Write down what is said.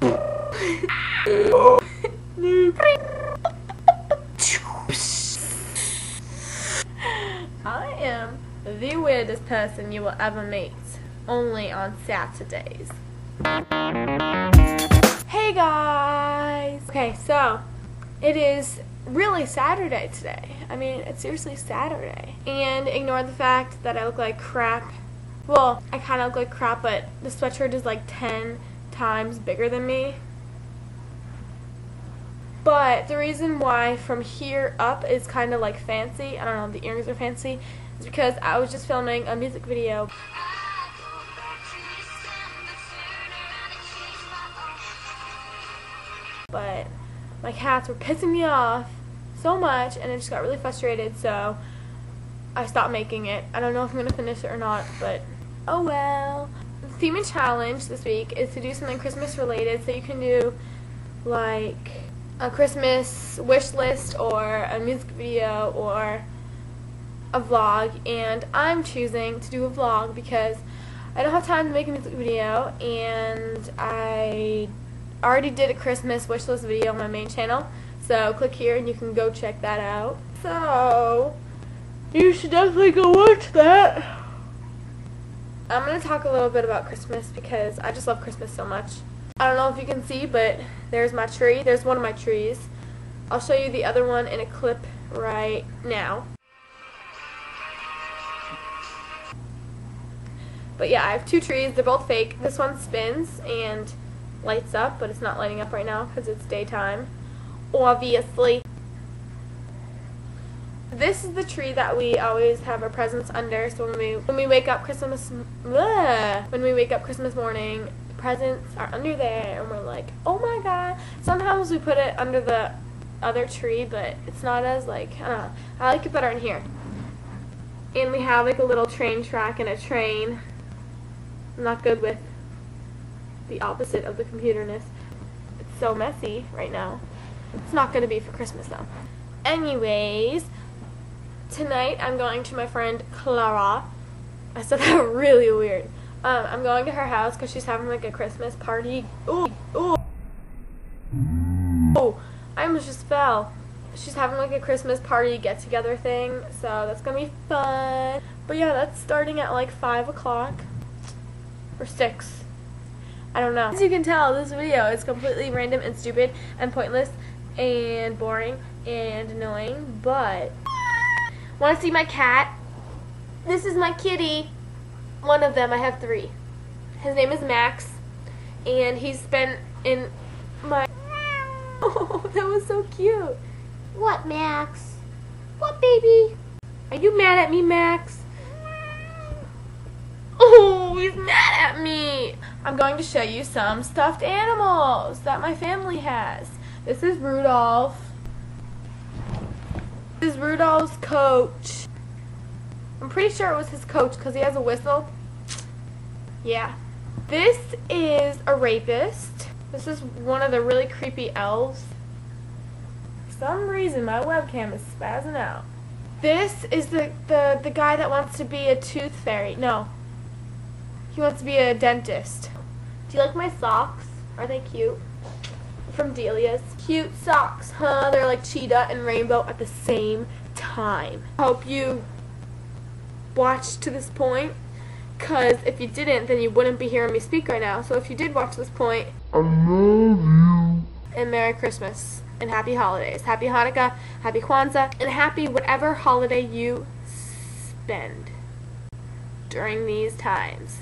I am the weirdest person you will ever meet, only on Saturdays. Hey guys! Okay, so it is really Saturday today. I mean, it's seriously Saturday. And ignore the fact that I look like crap. Well, I kind of look like crap, but the sweatshirt is like 10 times bigger than me. But the reason why from here up is kind of like fancy, I don't know, the earrings are fancy, is because I was just filming a music video. But my cats were pissing me off so much, and I just got really frustrated, so I stopped making it. I don't know if I'm going to finish it or not, but oh well. The theme and challenge this week is to do something Christmas related, so you can do like a Christmas wish list or a music video or a vlog, and I'm choosing to do a vlog because I don't have time to make a music video, and I already did a Christmas wish list video on my main channel, so click here and you can go check that out. So you should definitely go watch that. I'm going to talk a little bit about Christmas because I just love Christmas so much. I don't know if you can see, but there's my tree. There's one of my trees. I'll show you the other one in a clip right now. But yeah, I have two trees. They're both fake. This one spins and lights up, but it's not lighting up right now because it's daytime, obviously. This is the tree that we always have our presents under, so when we wake up Christmas morning, presents are under there, and we're like, oh my god. Sometimes we put it under the other tree, but it's not as like, I don't know, I like it better in here. And we have like a little train track and a train. I'm not good with the opposite of the computerness. It's so messy right now. It's not going to be for Christmas though. Anyways, tonight I'm going to my friend Clara. I said that really weird. I'm going to her house because she's having like a Christmas party. Ooh, ooh. Oh, I almost just fell. She's having like a Christmas party get-together thing, so that's gonna be fun. But yeah, that's starting at like 5 o'clock or 6. I don't know. As you can tell, this video is completely random and stupid and pointless and boring and annoying, but want to see my cat? This is my kitty. One of them. I have 3. His name is Max, and he's been in my... Oh, that was so cute. What, Max? What, baby? Are you mad at me, Max? Oh, he's mad at me. I'm going to show you some stuffed animals that my family has. This is Rudolph. This is Rudolph's coach. I'm pretty sure it was his coach because he has a whistle. Yeah. This is a rapist. This is one of the really creepy elves. For some reason, my webcam is spazzing out. This is the guy that wants to be a tooth fairy. No. He wants to be a dentist. Do you like my socks? Are they cute? From Delia's. Cute socks, huh? They're like cheetah and rainbow at the same time. Hope you watched to this point, because if you didn't, then you wouldn't be hearing me speak right now. So if you did watch this point, I love you. And Merry Christmas. And Happy Holidays. Happy Hanukkah, Happy Kwanzaa, and happy whatever holiday you spend during these times.